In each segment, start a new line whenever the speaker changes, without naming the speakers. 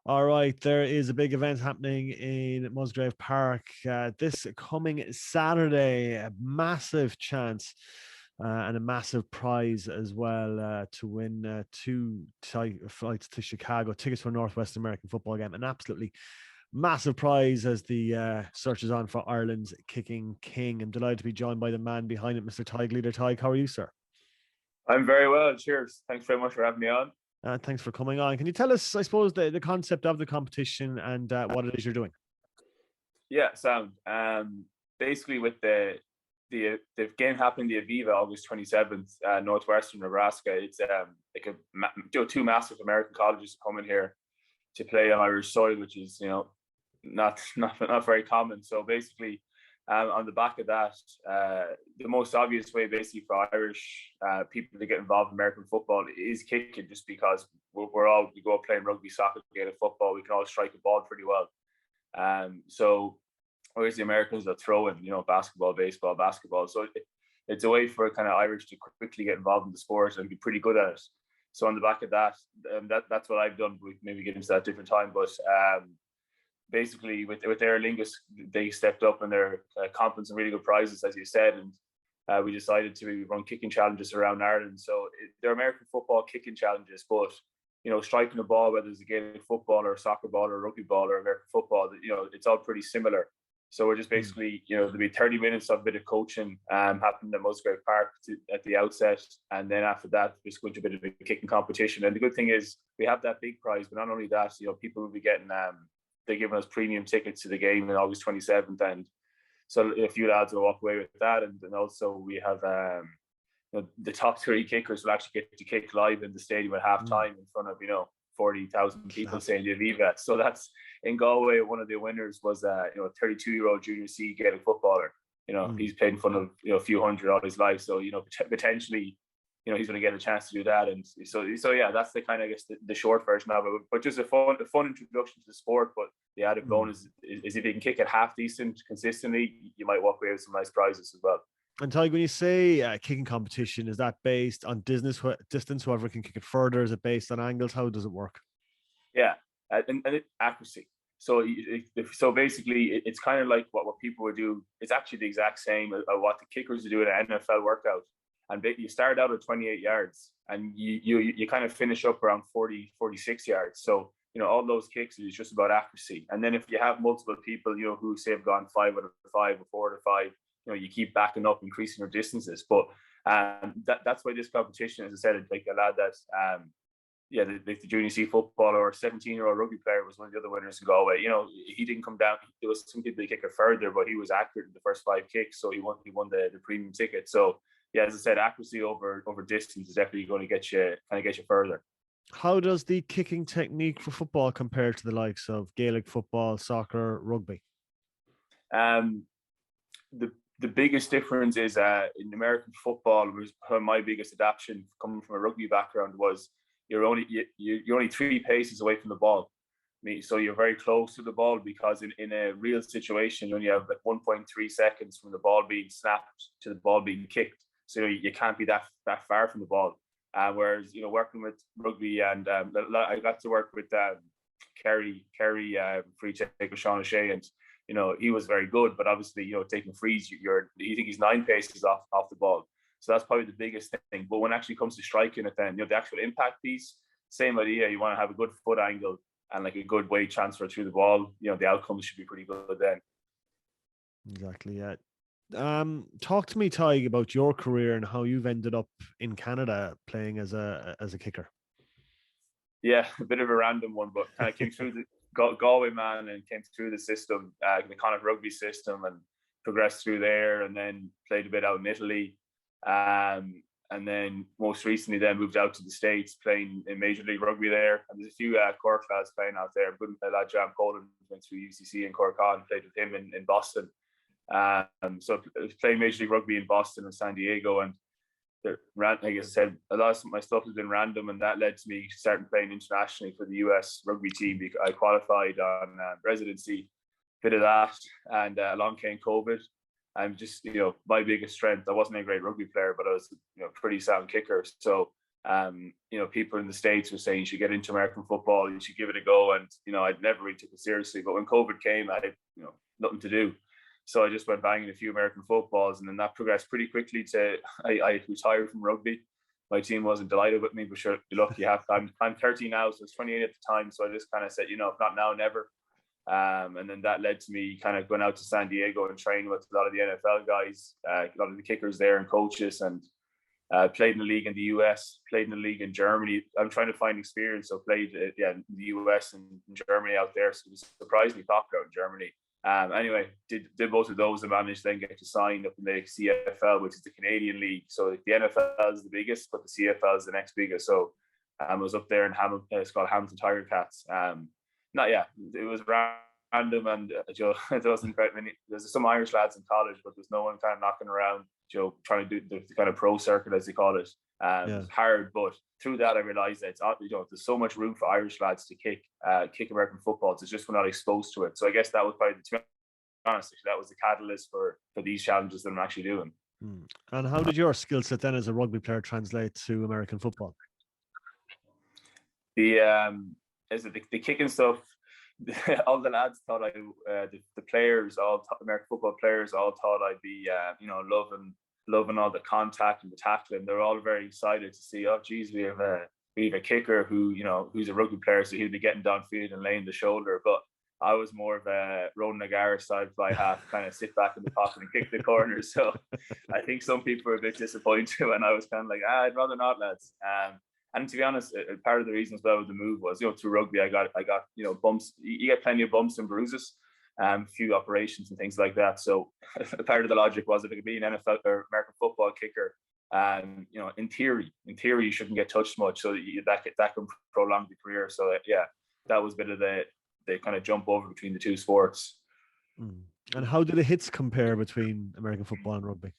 All right, there is a big event happening in Musgrave Park this coming Saturday. A massive chance and a massive prize as well to win two flights to Chicago, tickets for a Northwest American football game. An absolutely massive prize as the search is on for Ireland's kicking king. I'm delighted to be joined by the man behind it, Mr. Tadhg Leader. Tadhg, how are you, sir?
I'm very well. Cheers. Thanks very much for having me on.
Thanks for coming on. Can you tell us, I suppose, the concept of the competition and what it is you're doing?
Yeah, sound. Basically, with the game happening the Aviva August 27th, Northwestern Nebraska. It's like two massive American colleges coming here to play on Irish soil, which is not very common. So basically, on the back of that, the most obvious way basically for Irish people to get involved in American football is kicking, just because we go up playing rugby, soccer, game football. We can all strike a ball pretty well. So whereas the Americans are throwing, basketball, baseball, basketball. So it's a way for kind of Irish to quickly get involved in the sport and be pretty good at it. So on the back of that, that's what I've done. We maybe get into that different time, but basically with Aer Lingus, they stepped up and they're confident in really good prizes, as you said, and we decided to run kicking challenges around Ireland. So they're American football kicking challenges, but striking a ball, whether it's a Gaelic football or a soccer ball or a rugby ball or American football, it's all pretty similar. So we're just basically, there'll be 30 minutes of a bit of coaching happening at Musgrave Park at the outset. And then after that, just going to a bit of a kicking competition. And the good thing is we have that big prize, but not only that, people will be getting, they're giving us premium tickets to the game on August 27th. And so a few lads will walk away with that. And then also we have the top three kickers will actually get to kick live in the stadium at halftime in front of, 40,000 people saying the Aviva. So that's in Galway. One of the winners was a 32-year-old junior C Gaelic footballer. He's played in front of a few hundred all his life. So potentially, he's going to get a chance to do that. And so yeah, that's the kind of, I guess, the short version of it. But just a fun introduction to the sport. But the added bonus is if you can kick it half decent consistently, you might walk away with some nice prizes as well.
And Tadhg, when you say kicking competition, is that based on distance? Whoever can kick it further? Is it based on angles? How does it work?
Yeah, and accuracy. So basically, it's kind of like what people would do. It's actually the exact same as what the kickers do in an NFL workout. And you start out at 28 yards, and you kind of finish up around 40, 46 yards. So all those kicks is just about accuracy. And then if you have multiple people, who say have gone 5 out of 5 or 4 out of 5. You keep backing up, increasing your distances. But that's why this competition, as I said, like a lad that, the junior C footballer or 17-year-old rugby player was one of the other winners in Galway. He didn't come down. There was some people that kick it further, but he was accurate in the first 5 kicks, so he won the premium ticket. So yeah, as I said, accuracy over distance is definitely going to get you further.
How does the kicking technique for football compare to the likes of Gaelic football, soccer, rugby?
The biggest difference is in American football, was my biggest adaptation coming from a rugby background, was you're only 3 paces away from the ball. So you're very close to the ball, because in a real situation, you only have like 1.3 seconds from the ball being snapped to the ball being kicked. So you can't be that far from the ball. Whereas, working with rugby, and I got to work with Kerry free taker Sean O'Shea, and he was very good, but obviously, taking frees, you think he's 9 paces off the ball. So that's probably the biggest thing. But when it actually comes to striking it, then, the actual impact piece, same idea. You want to have a good foot angle and like a good weight transfer through the ball. The outcomes should be pretty good then.
Exactly, yeah. Talk to me, Tadhg, about your career and how you've ended up in Canada playing as a kicker.
Yeah, a bit of a random one, but kind of came through the Galway man and came through the system, the Connacht rugby system, and progressed through there, and then played a bit out in Italy, and then most recently then moved out to the States, playing in Major League Rugby there. And there's a few Cork lads playing out there. Good lad Jan Poland went through UCC in Cork and played with him in Boston. So I was playing Major League Rugby in Boston and San Diego, and like I said, a lot of my stuff has been random, and that led to me starting playing internationally for the US rugby team. I qualified on residency, bit of that, and along came COVID. I'm just, my biggest strength, I wasn't a great rugby player, but I was, a pretty sound kicker. So People in the States were saying you should get into American football, you should give it a go. And, I'd never really took it seriously. But when COVID came, I had, nothing to do. So I just went banging a few American footballs, and then that progressed pretty quickly to I retired from rugby. My team wasn't delighted with me, but sure, you're lucky you have. I'm 30 now, so I was 28 at the time. So I just kind of said, if not now, never. And then that led to me kind of going out to San Diego and training with a lot of the NFL guys, a lot of the kickers there and coaches, and played in the league in the US, played in the league in Germany. I'm trying to find experience. So played in the US and in Germany out there. So it was surprisingly popular in Germany. Anyway, did both of those and managed then get to sign up in the CFL, which is the Canadian league. So the NFL is the biggest, but the CFL is the next biggest. So I was up there in it's called Hamilton Tiger Cats. It was random, and it wasn't very many. There's some Irish lads in college, but there's no one kind of knocking around, trying to do the kind of pro circuit, as they call it. It's hard, but through that I realized that there's so much room for Irish lads to kick American football. It's just we're not exposed to it. So I guess that was probably, to be honest, that was the catalyst for these challenges that I'm actually doing.
And how did your skill set then as a rugby player translate to American football?
The kicking stuff, all the lads thought the players, American football players, all thought I'd be, loving all the contact and the tackling. They're all very excited to see, oh, geez, we have a kicker who's a rugby player, so he'll be getting downfield and laying the shoulder. But I was more of a Ronan O'Gara side fly half, kind of sit back in the pocket and kick the corners. So I think some people were a bit disappointed when I was kind of like, I'd rather not, lads. And to be honest, part of the reason as well with the move was, through rugby, I got bumps. You get plenty of bumps and bruises, a few operations and things like that. So part of the logic was, if it could be an NFL or American football kicker, in theory, you shouldn't get touched much, so that can prolong the career. So that was a bit of the kind of jump over between the two sports.
And how do the hits compare between American football and rugby?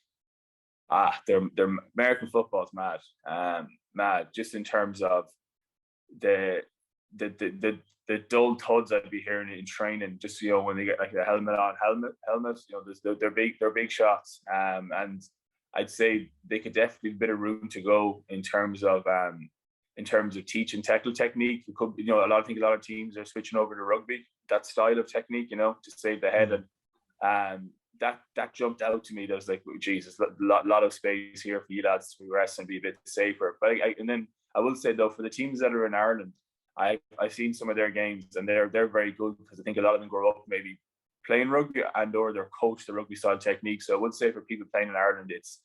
They're American football is mad, just in terms of the dull thuds I'd be hearing in training, just when they get like the helmets, they're big shots, and I'd say they could definitely have a bit of room to go in terms of teaching technical technique. It could, a lot of teams are switching over to rugby, that style of technique, to save the head. And that jumped out to me. That was like, Jesus, a lot of space here for you lads to progress and be a bit safer. But and then I will say though, for the teams that are in Ireland, I've seen some of their games, and they're very good, because I think a lot of them grow up maybe playing rugby or they're coached the rugby style technique. So I would say for people playing in Ireland, it's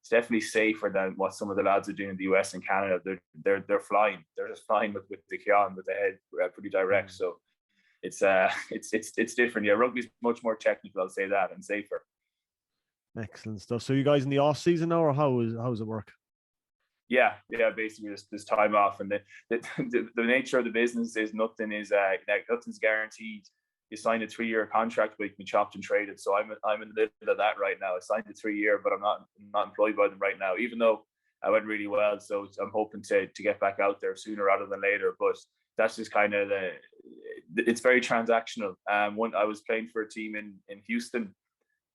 definitely safer than what some of the lads are doing in the US and Canada. They're flying. They're just flying with the kion, with the head pretty direct. So it's different. Yeah, rugby's much more technical, I'll say that, and safer.
Excellent stuff. So you guys in the off season now, or how does it work?
Yeah. Basically, there's time off, and the nature of the business is nothing's guaranteed. You signed a 3-year contract, but you can be chopped and traded. So I'm in the middle of that right now. I signed a 3-year, but I'm not employed by them right now, even though I went really well. So I'm hoping to get back out there sooner rather than later. But that's just kind of it's very transactional. I was playing for a team in Houston,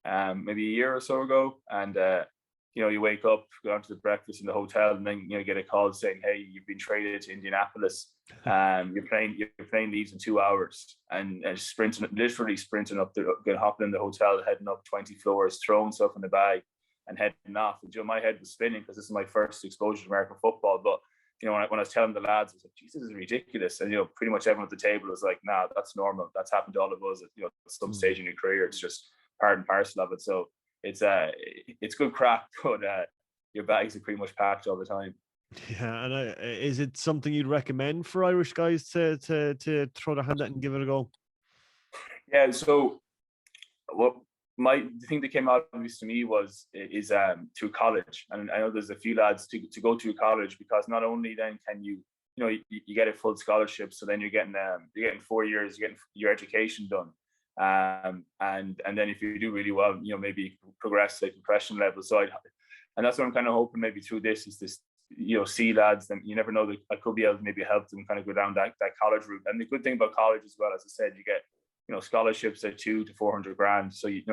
maybe a year or so ago, and you wake up, go down to the breakfast in the hotel, and then get a call saying, hey, you've been traded to Indianapolis. Your plane leaves in 2 hours, and literally sprinting up, hopping in the hotel, heading up 20 floors, throwing stuff in the bag and heading off. And my head was spinning, because this is my first exposure to American football. But when I was telling the lads, I was like, Jesus, this is ridiculous. And pretty much everyone at the table was like, nah, that's normal. That's happened to all of us at some stage in your career. It's just part and parcel of it. So it's good crack, but your bags are pretty much packed all the time.
Yeah, and is it something you'd recommend for Irish guys to throw their hand at and give it a go?
Yeah. So the thing that came obvious to me is through college, and I know there's a few lads to go to college, because not only then can you get a full scholarship, so then you're getting 4 years, you're getting your education done. And then if you do really well, maybe progress to compression level. So and that's what I'm kind of hoping, maybe through this, is this, see lads, and you never know, that I could be able to maybe help them kind of go down that college route. And the good thing about college as well, as I said, you get scholarships at $200,000 to $400,000. So if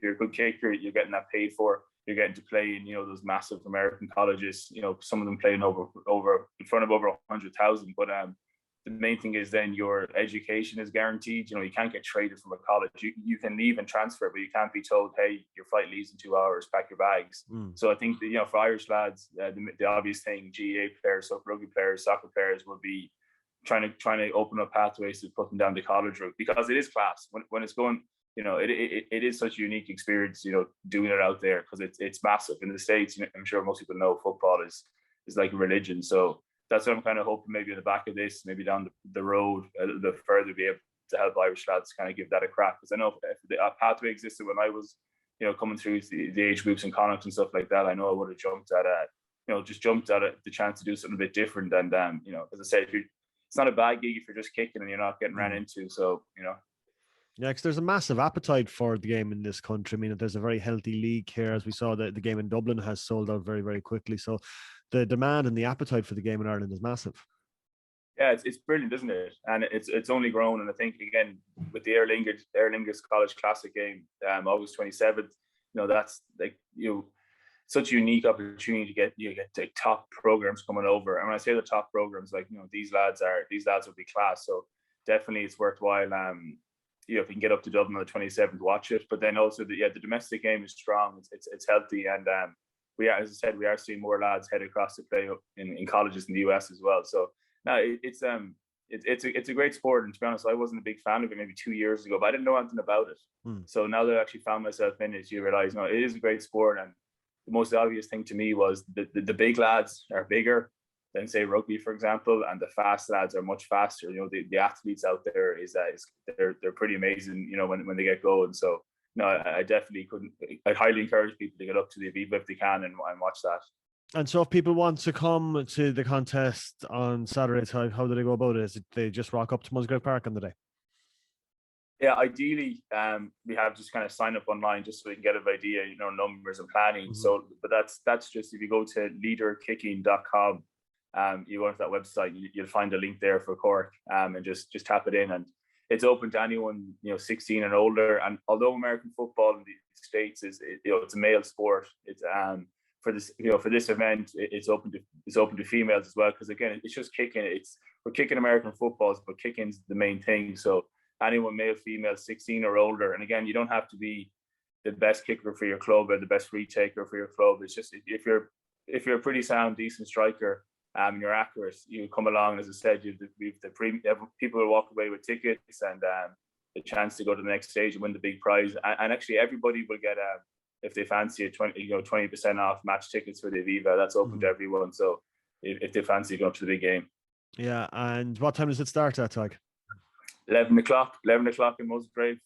you're a good kicker, you're getting that paid for. you're getting to play in, those massive American colleges, some of them playing over in front of over 100,000. But the main thing is then your education is guaranteed. You can't get traded from a college. You can leave and transfer, but you can't be told, hey, your flight leaves in 2 hours, pack your bags. So I think that, for Irish lads, the obvious thing, GAA players, so rugby players, soccer players would be trying to open up pathways to put them down the college route, because it is class when it's going. It is such a unique experience, doing it out there, because it's massive. In the States, I'm sure most people know football is like a religion. So that's what I'm kind of hoping, maybe in the back of this, maybe down the road a little bit further, be able to help Irish lads kind of give that a crack. Because I know if the pathway existed when I was, coming through the age groups in Connacht and stuff like that, I know I would have jumped at the chance to do something a bit different. And as I said, it's not a bad gig if you're just kicking and you're not getting ran into. So
Yeah, because there's a massive appetite for the game in this country. I mean, there's a very healthy league here. As we saw, the game in Dublin has sold out very, very quickly. So the demand and the appetite for the game in Ireland is massive.
Yeah, it's brilliant, isn't it? And it's only grown. And I think, again, with the Aer Lingus College Classic game, August 27th, that's like, such a unique opportunity to get top programs coming over. And when I say the top programs, like, these lads will be class. So definitely it's worthwhile. If you can get up to Dublin on the 27th, watch it. But then also the domestic game is strong. It's healthy, and as I said, we are seeing more lads head across to play up in colleges in the US as well. So no, it's a great sport. And to be honest, I wasn't a big fan of it maybe 2 years ago, but I didn't know anything about it. So now that I actually found myself in it, you realize, no, it is a great sport. And the most obvious thing to me was the big lads are bigger than, say, rugby, for example, and the fast lads are much faster. The athletes out there they're pretty amazing. When they get going. So no, I definitely couldn't. I'd highly encourage people to get up to the Aviva if they can and watch that.
And so, if people want to come to the contest on Saturday, how do they go about it? Is it they just rock up to Musgrave Park on the day?
Yeah, ideally, we have just kind of sign up online just so we can get an idea, numbers and planning. So, but that's just, if you go to leaderkicking.com. You go to that website, you'll find a link there for Cork, and just tap it in, and it's open to anyone 16 and older. And although American football in the States is it's a male sport, it's for this event it's open to females as well, because again it's just kicking. We're kicking American footballs, but kicking's the main thing. So anyone, male, female, 16 or older, and again, you don't have to be the best kicker for your club or the best free taker for your club. It's just if you're a pretty sound, decent striker, and you're accurate, you come along. As I said, people will walk away with tickets and the chance to go to the next stage and win the big prize. And actually, everybody will get if they fancy a 20% off match tickets for the Aviva. That's open to everyone. So if they fancy going up to the big game.
Yeah, and what time does it start at, Tadhg?
11 o'clock in Musgrave.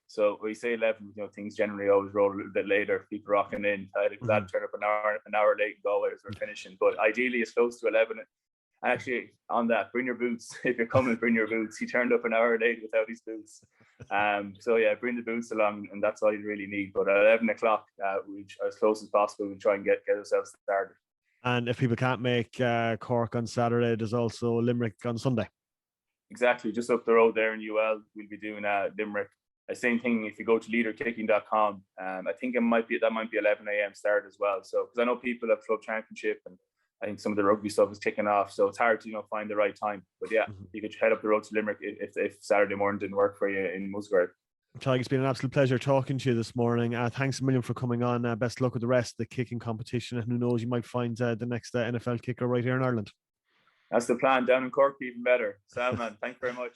So we say 11, things generally always roll a little bit later, people rocking in. I'd turn up an hour late and go away as we're finishing. But ideally, it's close to 11. And actually, on that, bring your boots. If you're coming, bring your boots. He turned up an hour late without his boots. So yeah, bring the boots along, and that's all you really need. But at 11 o'clock, as close as possible, we'll try and get ourselves started.
And if people can't make Cork on Saturday, there's also Limerick on Sunday.
Exactly, just up the road there in UL, we'll be doing Limerick. Same thing if you go to leaderkicking.com. I think that might be 11 a.m. start as well. So because I know people have club championship, and I think some of the rugby stuff is kicking off, so it's hard to find the right time. But yeah, you could head up the road to Limerick if Saturday morning didn't work for you in Musgrave.
Tadhg, it's been an absolute pleasure talking to you this morning. Thanks a million for coming on. Best luck with the rest of the kicking competition, and who knows, you might find the next NFL kicker right here in Ireland.
That's the plan. Down in Cork, even better. Salman, thanks very much.